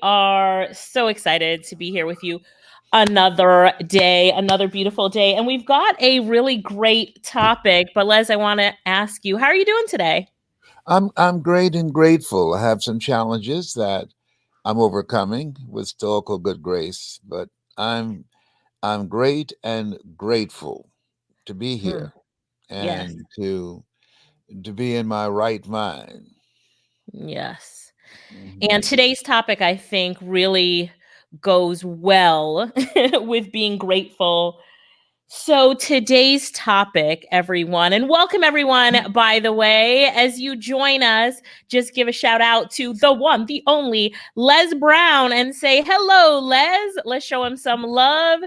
are so excited to be here with you another day, another beautiful day. And we've got a really great topic. But Les, I want to ask you, how are you doing today? I'm great and grateful. I have some challenges that I'm overcoming with stoical good grace, but I'm I'm great and grateful to be Hmm. here Yes, and to be in my right mind. yes. And Mhm. today's topic, I think, really goes well with being grateful. So, today's topic, everyone, and welcome everyone, by the way, as you join us, just give a shout out to the one, the only Les Brown and say, hello, Les. Let's show him some love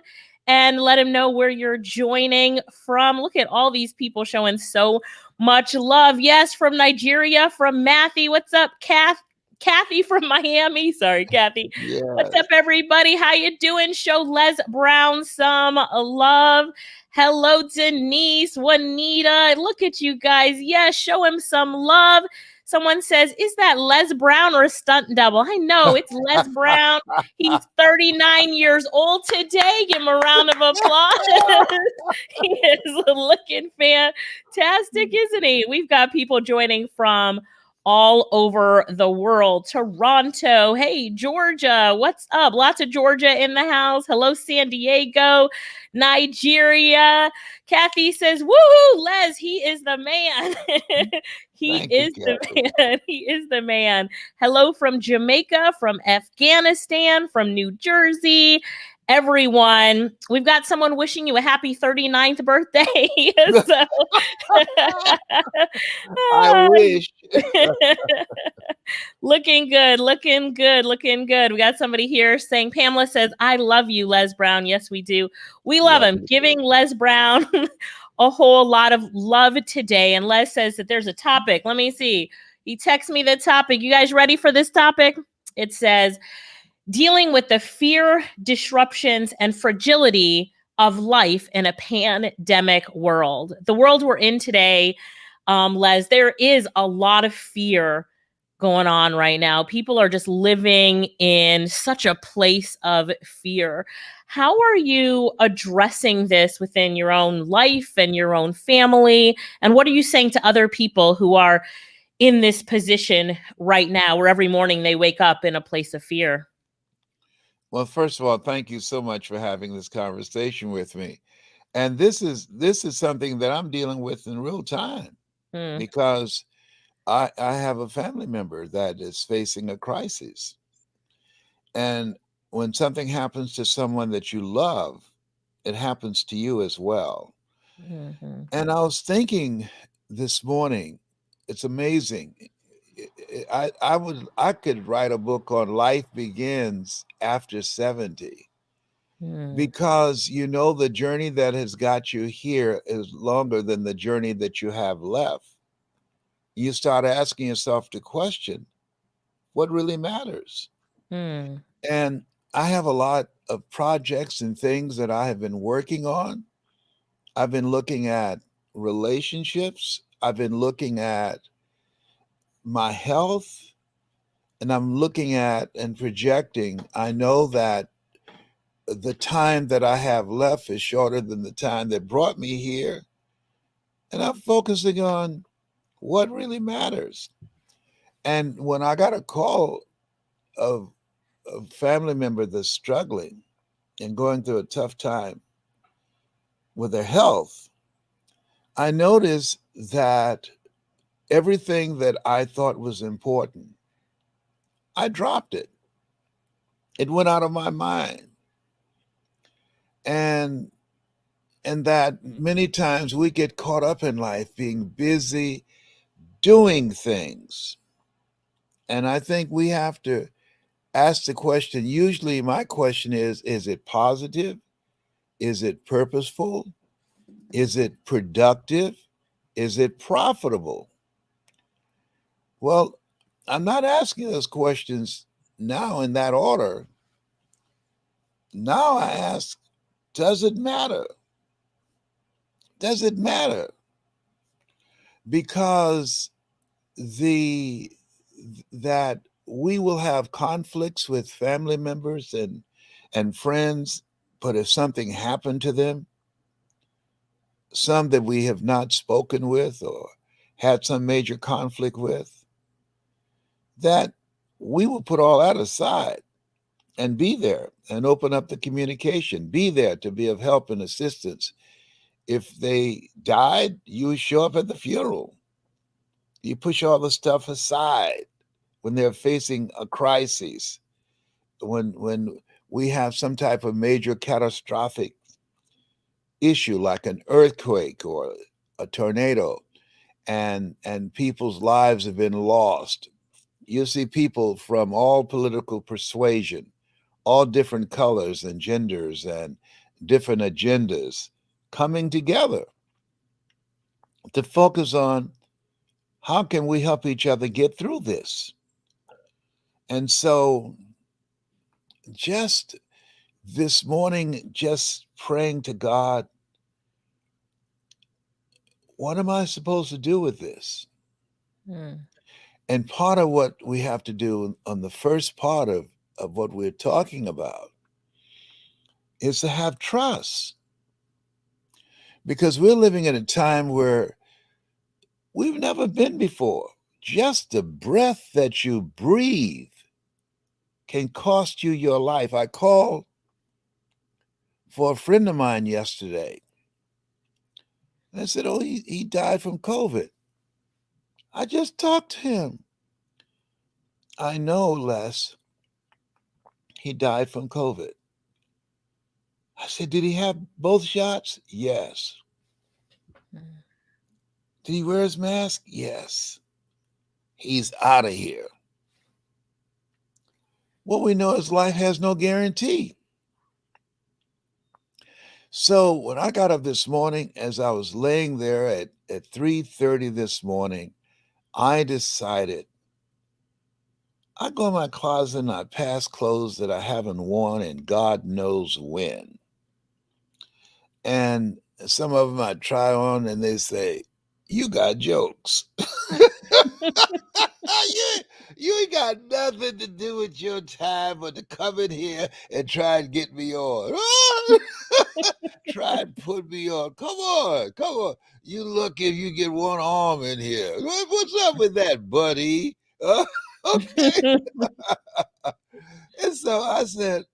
and let him know where you're joining from. Look at all these people showing so much love. Yes, from Nigeria, from Matthew. What's up, Kath? Kathy from Miami. Sorry, Kathy. What's up, Yes. everybody? How you doing? Show Les Brown some love. Hello, Denise, Juanita. Look at you guys. Yes, show him some love. Someone says, is that Les Brown or a stunt double? I know it's Les Brown. He's 39 years old today. Give him a round of applause. He is looking fantastic, isn't he? We've got people joining from all over the world. Toronto, hey, Georgia, what's up? Lots of Georgia in the house. Hello, San Diego, Nigeria. Kathy says, woohoo, Les, he is the man. He Thank you, is the Kathy. man. He is the man. Hello from Jamaica, from Afghanistan, from New Jersey. Everyone, we've got someone wishing you a happy 39th birthday. So I wish. looking good, looking good, looking good. We got somebody here saying, Pamela says, I love you, Les Brown. Yes, we do. We love Love him. you Giving too. Les Brown a whole lot of love today. And Les says that there's a topic. Let me see. He texts me the topic. You guys ready for this topic? It says, dealing with the fear, disruptions, and fragility of life in a pandemic world. The world we're in today, Les, there is a lot of fear going on right now. People are just living in such a place of fear. How are you addressing this within your own life and your own family? And what are you saying to other people who are in this position right now, where every morning they wake up in a place of fear? Well, first of all, thank you so much for having this conversation with me. And this is something that I'm dealing with in real time Hmm. because I have a family member that is facing a crisis. And when something happens to someone that you love, it happens to you as well. Hmm. And I was thinking this morning, it's amazing. I could write a book on life begins after 70 Hmm. because you know the journey that has got you here is longer than the journey that you have left. You start asking yourself the question, what really matters? Hmm. And I have a lot of projects and things that I have been working on. I've been looking at relationships, I've been looking at my health, and I'm looking at and projecting. I know that the time that I have left is shorter than the time that brought me here. And I'm focusing on what really matters. And when I got a call of a family member that's struggling and going through a tough time with their health, I noticed that everything that I thought was important, I dropped it. It went out of my mind. And that many times we get caught up in life being busy doing things. And I think we have to ask the question. Usually my question is it positive? Is it purposeful? Is it productive? Is it profitable? Well, I'm not asking those questions now in that order. Now I ask, does it matter? Does it matter? Because the that we will have conflicts with family members and friends, but if something happened to them, some that we have not spoken with or had some major conflict with, that we will put all that aside and be there and open up the communication, be there to be of help and assistance. If they died, you show up at the funeral. You push all the stuff aside when they're facing a crisis, when we have some type of major catastrophic issue like an earthquake or a tornado, and people's lives have been lost. You see people from all political persuasion, all different colors and genders and different agendas coming together to focus on how can we help each other get through this. And so just this morning, just praying to God, what am I supposed to do with this? Mm. And part of what we have to do on the first part of what we're talking about is to have trust, because we're living in a time where we've never been before. Just the breath that you breathe can cost you your life. I called for a friend of mine yesterday, and I said, "Oh, he died from COVID." I just talked to him. I know, Les, he died from COVID. I said, "Did he have both shots?" Yes. Mm. Did he wear his mask? Yes. He's out of here. What we know is life has no guarantee. So when I got up this morning, as I was laying there at 3:30 this morning, I decided I go in my closet and I pass clothes that I haven't worn and God knows when. And some of them I try on and they say, "You got jokes." you, you ain't got nothing to do with your time but to come in here and try and get me on. Try and put me on. Come on, come on. You look if you get one arm in here. What's up with that, buddy? Okay. And so I said,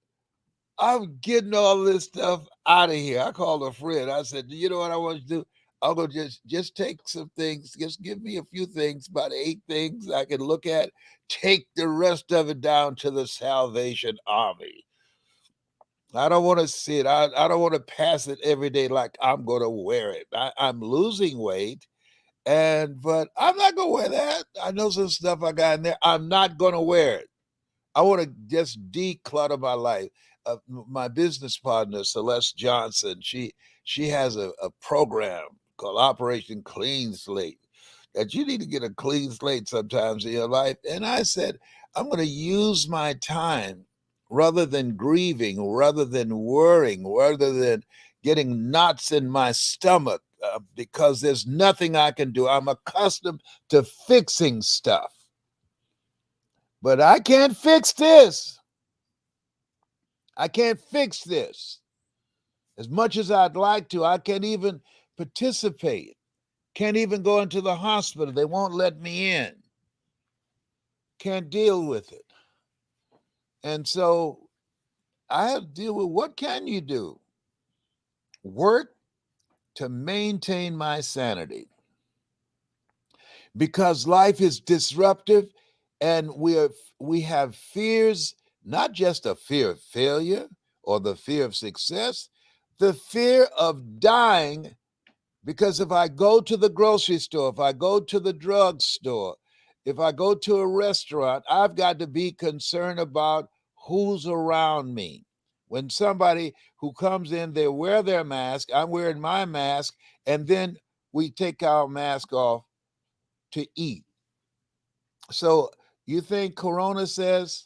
I'm getting all this stuff out of here. I called a friend. I said, you know what I want you to do? I'll go just take some things. Just give me a few things, about 8 things I can look at. Take the rest of it down to the Salvation Army. I don't want to see it. I don't want to pass it every day like I'm going to wear it. I'm losing weight, but I'm not going to wear that. I know some stuff I got in there. I'm not going to wear it. I want to just declutter my life. My business partner, Celeste Johnson, she has a program called Operation Clean Slate, that you need to get a clean slate sometimes in your life. And I said, I'm going to use my time rather than grieving, rather than worrying, rather than getting knots in my stomach, because there's nothing I can do. I'm accustomed to fixing stuff, but I can't fix this. I can't fix this. As much as I'd like to, I can't even participate. Can't even go into the hospital. They won't let me in. Can't deal with it. And so I have to deal with, what can you do? Work to maintain my sanity, because life is disruptive and we have fears, not just a fear of failure or the fear of success, the fear of dying. Because if I go to the grocery store, if I go to the drugstore, if I go to a restaurant, I've got to be concerned about who's around me. When somebody who comes in, they wear their mask, I'm wearing my mask, and then we take our mask off to eat. So you think Corona says,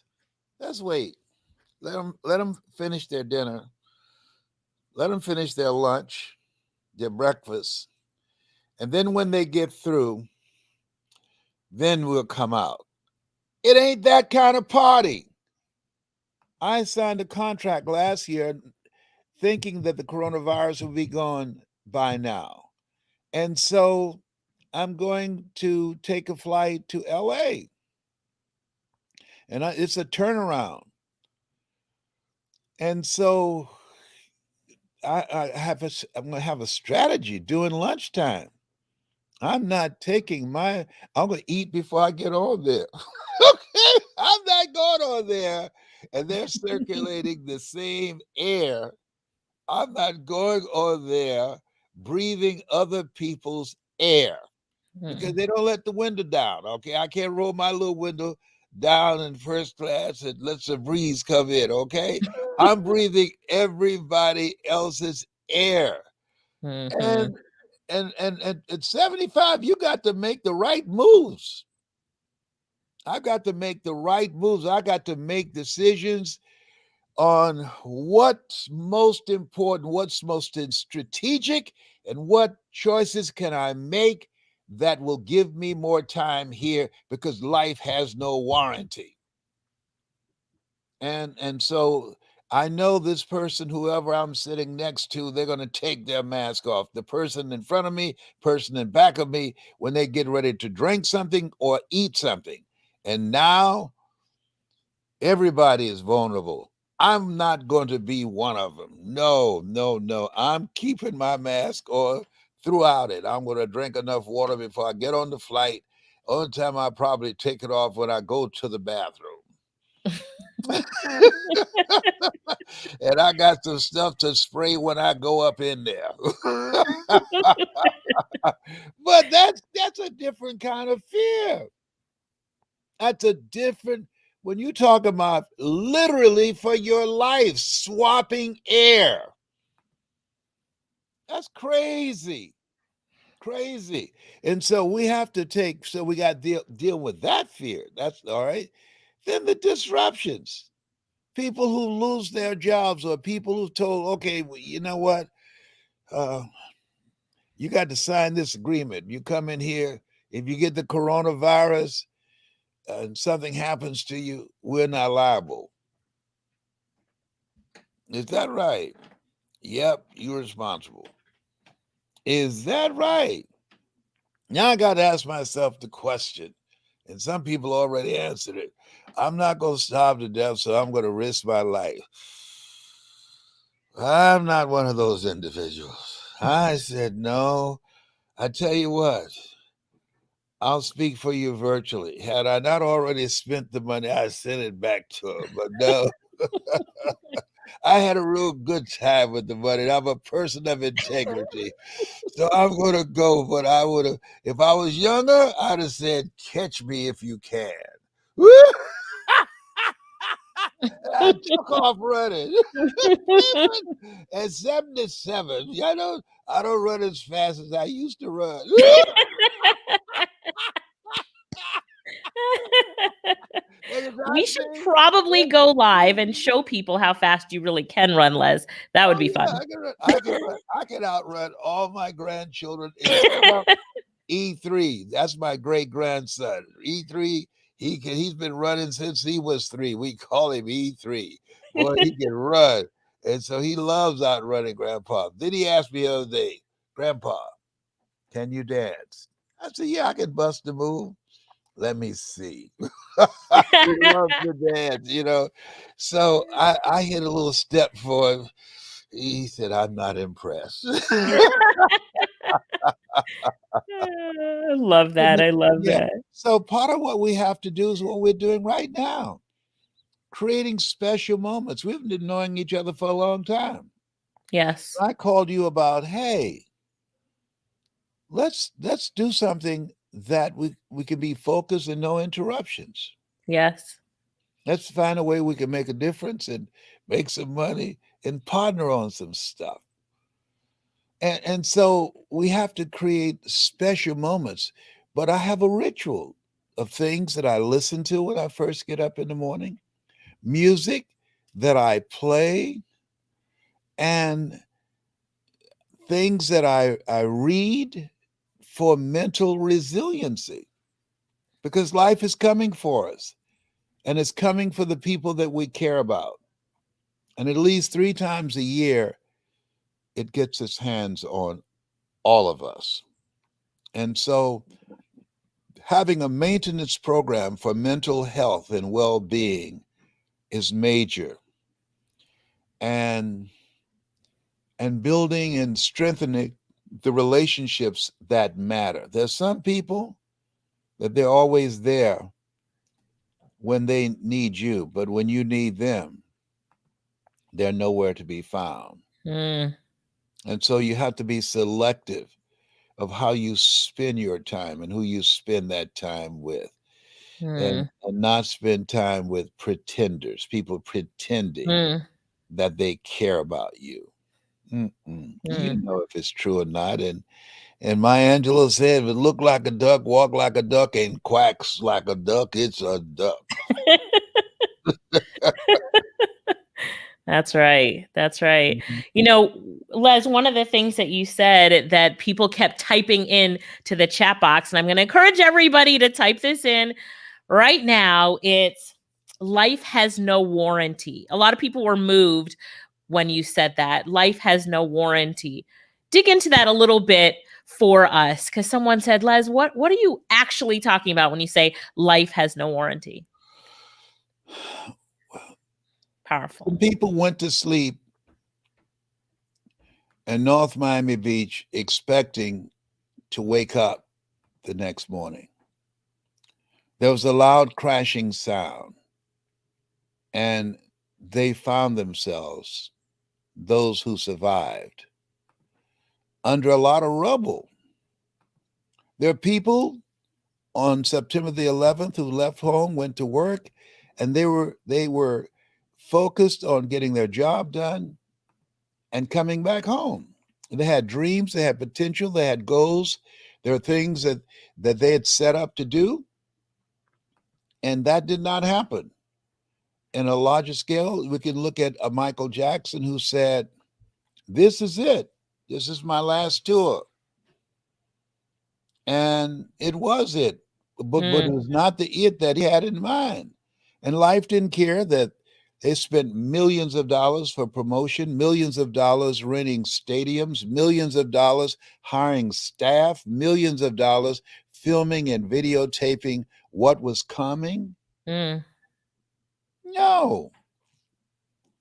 let's wait, let them finish their dinner, let them finish their lunch, their breakfast, and then when they get through, then we'll come out. It ain't that kind of party. I signed a contract last year thinking that the coronavirus would be gone by now. And so I'm going to take a flight to LA. And it's a turnaround. And so I'm going to have a strategy during lunchtime. I'm not taking I'm going to eat before I get on there. Okay. I'm not going on there. And they're circulating the same air. I'm not going on there breathing other people's air because they don't let the window down. Okay. I can't roll my little window down in first class and let some breeze come in. Okay. I'm breathing everybody else's air. Mm-hmm. And and at 75, you got to make the right moves. I got to make the right moves. I got to make decisions on what's most important, what's most strategic, and what choices can I make that will give me more time here because life has no warranty. And so I know this person, whoever I'm sitting next to, they're going to take their mask off. The person in front of me, person in back of me, when they get ready to drink something or eat something. And now everybody is vulnerable. I'm not going to be one of them. No, no, no. I'm keeping my mask on throughout it. I'm going to drink enough water before I get on the flight. Only time I probably take it off when I go to the bathroom. And I got some stuff to spray when I go up in there. But that's a different kind of fear. That's a different when you talk about literally for your life swapping air. That's crazy. Crazy. And so we have to we got to deal with that fear. That's all right. Then the disruptions. People who lose their jobs or people who told, okay, well, you know what? Uh, you got to sign this agreement. You come in here, if you get the coronavirus and something happens to you, we're not liable. Is that right? Yep, you're responsible. Is that right? Now I got to ask myself the question, and some people already answered it. I'm not going to starve to death, so I'm going to risk my life. I'm not one of those individuals. I said, no, I tell you what, I'll speak for you virtually. Had I not already spent the money, I sent it back to him. But no, I had a real good time with the money. I'm a person of integrity. So I'm going to go. But I would have, if I was younger, I'd have said, catch me if you can. I took off running. At 77, I don't run as fast as I used to run. We should probably go live and show people how fast you really can run, Les. That would Oh be yeah, fun. I can outrun all my grandchildren in E3. That's my great grandson. E3. He's been running since he was 3. We call him E3. Boy, he can run, and so he loves outrunning Grandpa. Then he asked me the other day, Grandpa, can you dance? I said, yeah, I can bust a move. Let me see. He loves to dance. So I hit a little step for him. He said, I'm not impressed. I love that. I love Yeah. that. So part of what we have to do is what we're doing right now, creating special moments. We've been knowing each other for a long time. Yes. I called you about, hey, let's do something that we can be focused and no interruptions. Yes. Let's find a way we can make a difference and make some money and partner on some stuff. And so we have to create special moments. But I have a ritual of things that I listen to when I first get up in the morning, music that I play, and things that I read for mental resiliency because life is coming for us. and it's coming for the people that we care about. And at least 3 times a year, it gets its hands on all of us. And so, having a maintenance program for mental health and well being is major. And building and strengthening the relationships that matter. There's some people that they're always there when they need you, but when you need them, they're nowhere to be found. Mm, And so you have to be selective of how you spend your time and who you spend that time with, mm, and not spend time with pretenders, people pretending mm, that they care about you. You mm. know if it's true or not. And Maya Angelou said, if it look like a duck, walk like a duck, and quacks like a duck, it's a duck. That's right. That's right. Mhm. You know, Les, one of the things that you said that people kept typing in to the chat box, and I'm going to encourage everybody to type this in right now. It's life has no warranty. A lot of people were moved when you said that. Life has no warranty. Dig into that a little bit for us, because someone said, Les, what are you actually talking about when you say life has no warranty? Powerful. Some people went to sleep in North Miami Beach expecting to wake up the next morning. There was a loud crashing sound, and they found themselves, those who survived, under a lot of rubble. There are people on September the 11th who left home, went to work, and they were focused on getting their job done and coming back home. They had dreams, they had potential, they had goals. There are things that they had set up to do, and that did not happen. In a larger scale, we can look at a Michael Jackson who said, "This is it. This is my last tour." And it was it, but it Mm, was not the it that he had in mind. And life didn't care that they spent millions of dollars for promotion, millions of dollars renting stadiums, millions of dollars hiring staff, millions of dollars filming and videotaping what was coming. mm, No,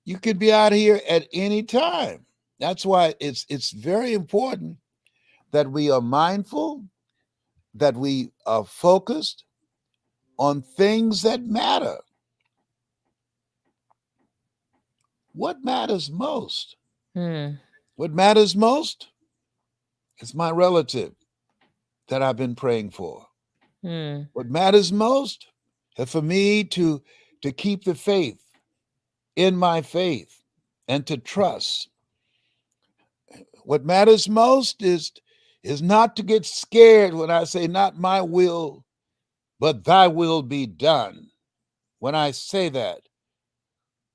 you could be out here at any time. That's why it's very important that we are mindful, that we are focused on things that matter. What matters most? mm, What matters most is my relative that I've been praying for. mm, What matters most is for me to keep the faith in my faith and to trust. What matters most is not to get scared when I say not my will, but thy will be done. When I say that,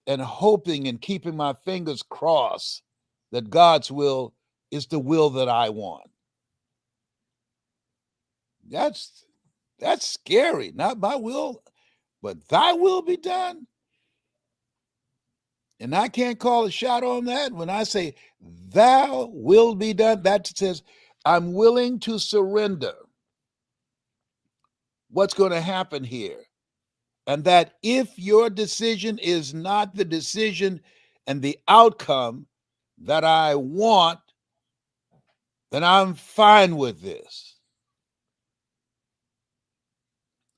and hoping and keeping my fingers crossed that God's will is the will that I want. That's that's scary. Not my will, but thy will be done. And I can't call a shot on that. When I say thou will be done, that says I'm willing to surrender what's going to happen here. And that if your decision is not the decision and the outcome that I want, then I'm fine with this.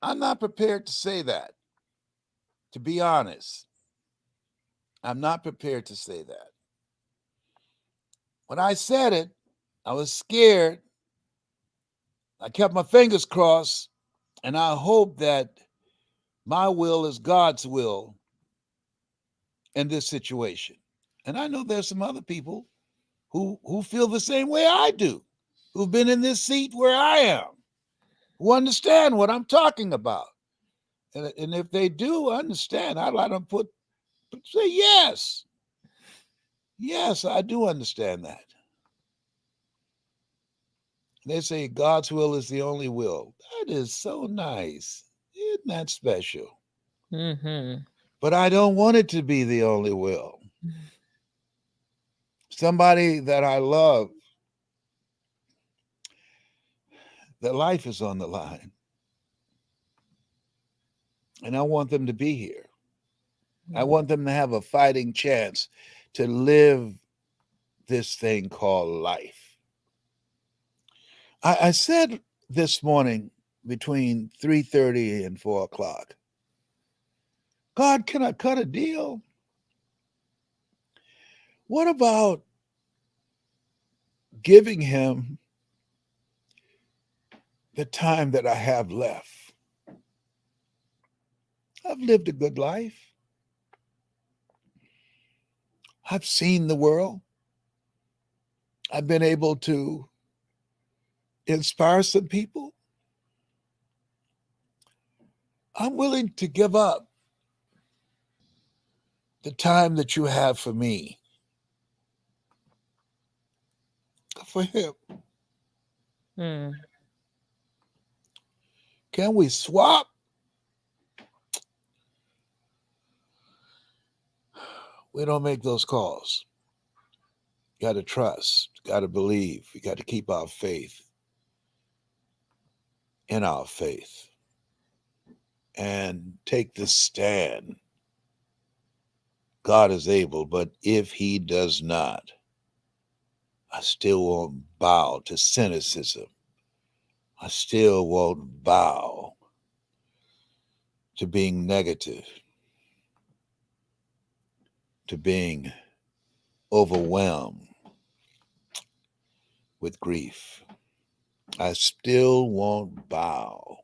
I'm not prepared to say that, to be honest. I'm not prepared to say that. When I said it, I was scared. I kept my fingers crossed, and I hope that my will is God's will in this situation. And I know there's some other people who feel the same way I do, who've been in this seat where I am, who understand what I'm talking about. And if they do understand, I'd let them say yes. Yes, I do understand that. They say God's will is the only will. That is so nice. Isn't that special? Mm-hmm. but I don't want it to be the only will. Somebody that I love, their life is on the line, and I want them to be here. I want them to have a fighting chance to live this thing called life. I said this morning between 3:30 and 4 o'clock, God, can I cut a deal? What about giving him the time that I have left? I've lived a good life. I've seen the world. I've been able to inspire some people. I'm willing to give up the time that you have for me for him. Mm. Can we swap? We don't make those calls. Got to trust, got to believe. We got to keep our faith in our faith and take the stand. God is able, but if he does not, I still won't bow to cynicism. I still won't bow to being negative, to being overwhelmed with grief. I still won't bow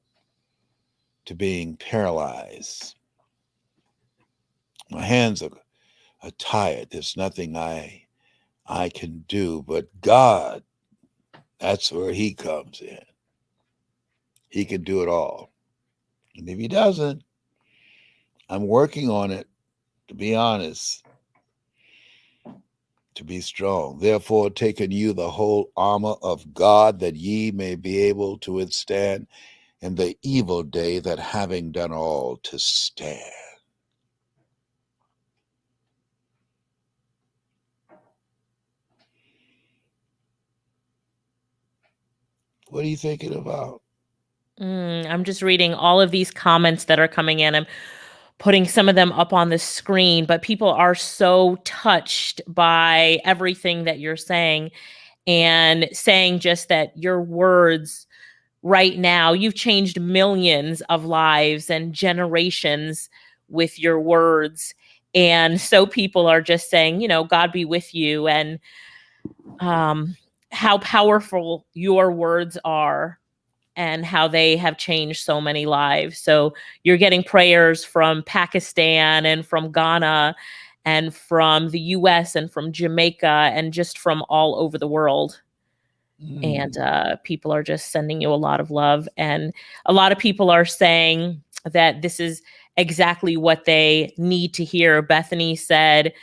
to being paralyzed. My hands are tired. There's nothing I can do, but God, that's where he comes in. He can do it all. And if he doesn't, I'm working on it, to be honest, to be strong. Therefore, taking you the whole armor of God, that ye may be able to withstand in the evil day, that having done all to stand. What are you thinking about? I'm just reading all of these comments that are coming in. I'm putting some of them up on the screen, but people are so touched by everything that you're saying, and saying just that your words right now, you've changed millions of lives and generations with your words. And so people are just saying, God be with you, and how powerful your words are, and how they have changed so many lives. So you're getting prayers from Pakistan and from Ghana and from the US and from Jamaica and just from all over the world. And Mm. people are just sending you a lot of love. And a lot of people are saying that this is exactly what they need to hear. Bethany said,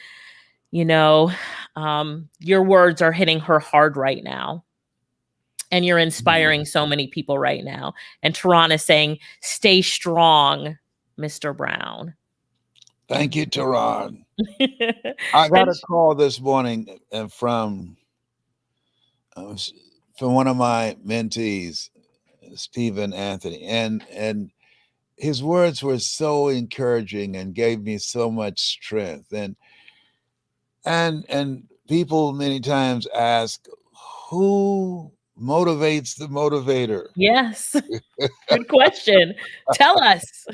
you know, your words are hitting her hard right now, and you're inspiring Mm. so many people right now. And Tehran is saying, stay strong, Mr. Brown. Thank you, Tehran. I got And a call this morning uh, from one of my mentees, Stephen Anthony, and his words were so encouraging and gave me so much strength. And people many times ask, who motivates the motivator? yes, good question. Tell us.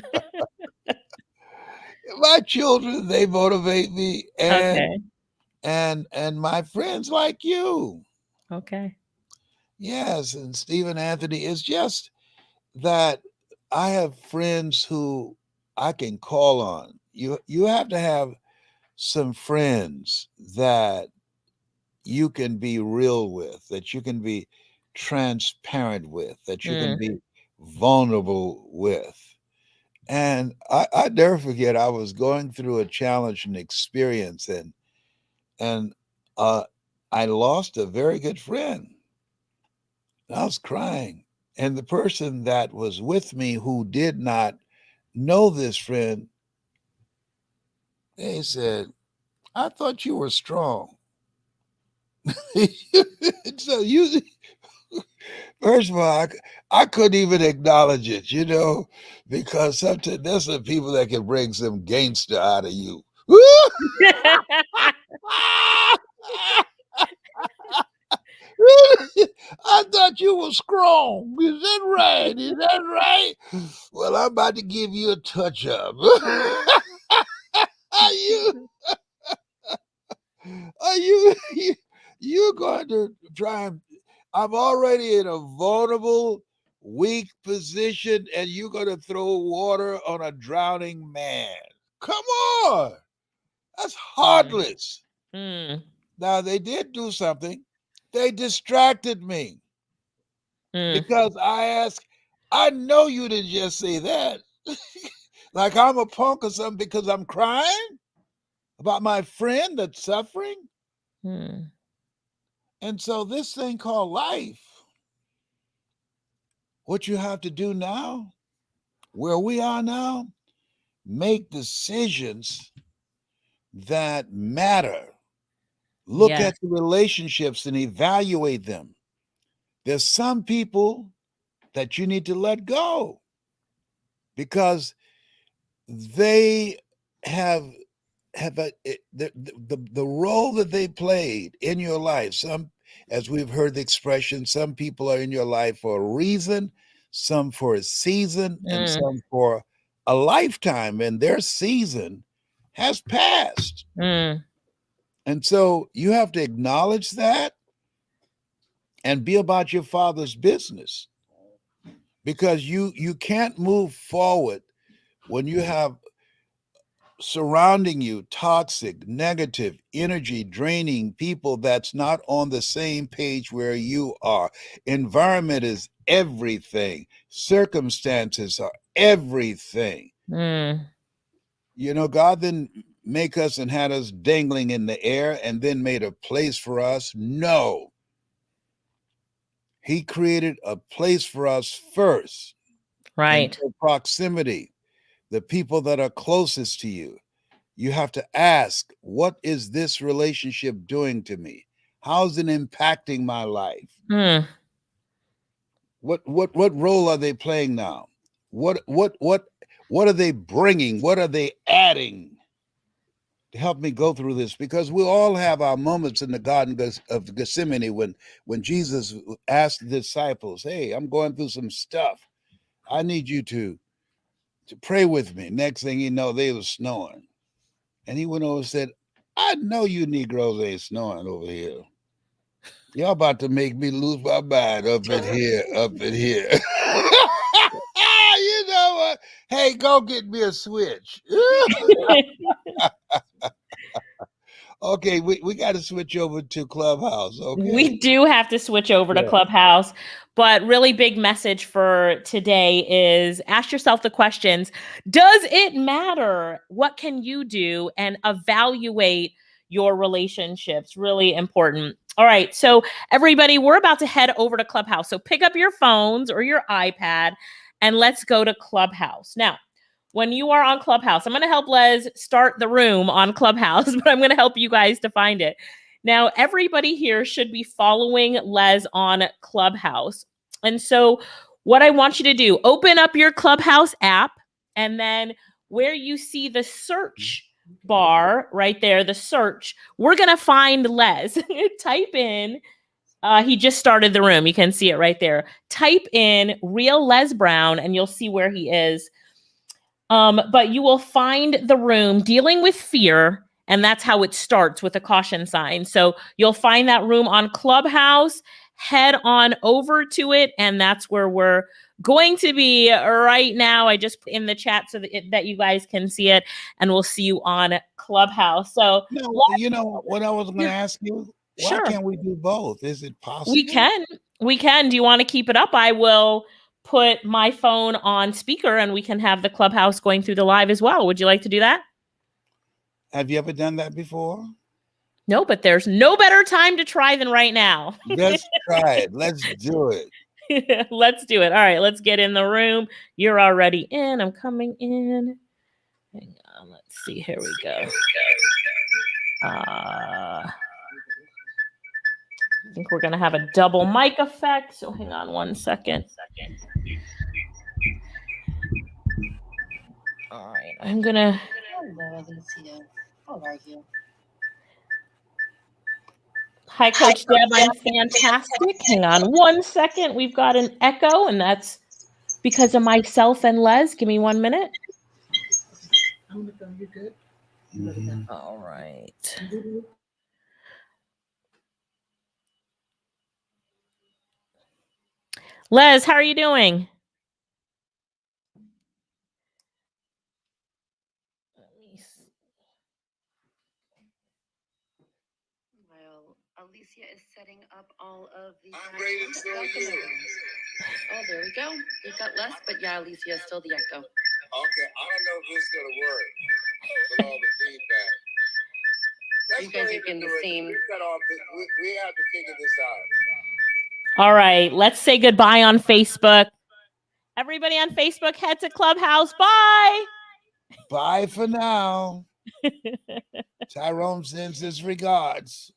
My children, they motivate me, Okay. and my friends like you. Okay. Yes, and Stephen Anthony is just that. I have friends who I can call on. You have to have some friends that you can be real with, that you can be transparent with, that you can Mm, be vulnerable with. And I never forget, I was going through a challenge and experience, and uh, I lost a very good friend. I was crying, and the person that was with me, who did not know this friend, They said, I thought you were strong. So you, first of all, I couldn't even acknowledge it, because sometimes there's some people that can bring some gangster out of you. I thought you were strong. Is that right? Is that right? Well, I'm about to give you a touch up. Are you're going to try and I'm already in a vulnerable, weak position, and you're going to throw water on a drowning man. Come on. That's heartless. Mm. Now, they did do something. They distracted me Mm. because I asked, I know you didn't just say that. Like I'm a punk or something because I'm crying about my friend that's suffering. Mm. And so, this thing called life, what you have to do now, where we are now, make decisions that matter. Look Yes. at the relationships and evaluate them. There's some people that you need to let go because they have the role that they played in your life. Some, as we've heard the expression, some people are in your life for a reason, some for a season, and Mm. some for a lifetime, and their season has passed. Mm. And so you have to acknowledge that and be about your father's business, because you can't move forward when you have surrounding you toxic, negative, energy draining people that's not on the same page where you are. Environment is everything, circumstances are everything. Mm. God didn't make us and had us dangling in the air and then made a place for us. No, he created a place for us first. And Right. so proximity, the people that are closest to you, you have to ask, what is this relationship doing to me? How's it impacting my life? Mm. What role are they playing now? What are they bringing? What are they adding to help me go through this? Because we all have our moments in the Garden of Gethsemane when Jesus asked the disciples, "Hey, I'm going through some stuff. I need you to pray with me." Next thing you know, they were snoring. And he went over and said, I know you Negroes ain't snoring over here. Y'all about to make me lose my mind up in here, up in here. You know what? Hey, go get me a switch. Okay, we got to switch over to Clubhouse. Okay. We do have to switch over to Yeah. Clubhouse, but really big message for today is ask yourself the questions. Does it matter? What can you do? And evaluate your relationships. Really important. All right. So, everybody, we're about to head over to Clubhouse. So, pick up your phones or your iPad and let's go to Clubhouse. Now, when you are on Clubhouse, I'm going to help Les start the room on Clubhouse, but I'm going to help you guys to find it. Now, everybody here should be following Les on Clubhouse. And so, what I want you to do, open up your Clubhouse app, and then where you see the search bar right there, the search, we're going to find Les. Type in, he just started the room. You can see it right there. Type in Real Les Brown, and you'll see where he is. But you will find the room dealing with fear, and that's how it starts with a caution sign. So you'll find that room on Clubhouse, head on over to it, and that's where we're going to be right now. I just put in the chat so that you guys can see it, and we'll see you on Clubhouse. So, No, you know what I was going to ask you? Why sure. can't we do both? Is it We possible? can. We can. Do you want to keep it up? I will put my phone on speaker and we can have the Clubhouse going through the live as well. Would you like to do that? Have you ever done that before? No, but there's no better time to try than right now. Let's try it. Let's do it. Let's do it. All right, let's get in the room. You're already in. I'm coming in. Hang on, let's see. Here we go. I think we're gonna have a double mic effect. So hang on 1 second. All right, I'm gonna. Hello, Alicia. How are you? Hi, Coach Deb. I'm fantastic. Hang on 1 second. We've got an echo, and that's because of myself and Les. Give me 1 minute. You're good. All right. Les, how are you doing? Well, Alicia is setting up all of the. I'm ready to show you. Oh, there we go. You've got less, but yeah, Alicia is still the echo. Okay, I don't know if this is gonna work with all the feedback. You guys are getting the same. We have to figure this out. All right, let's say goodbye on Facebook. Everybody on Facebook, head to Clubhouse. Bye. Bye for now. Tyrone sends his regards.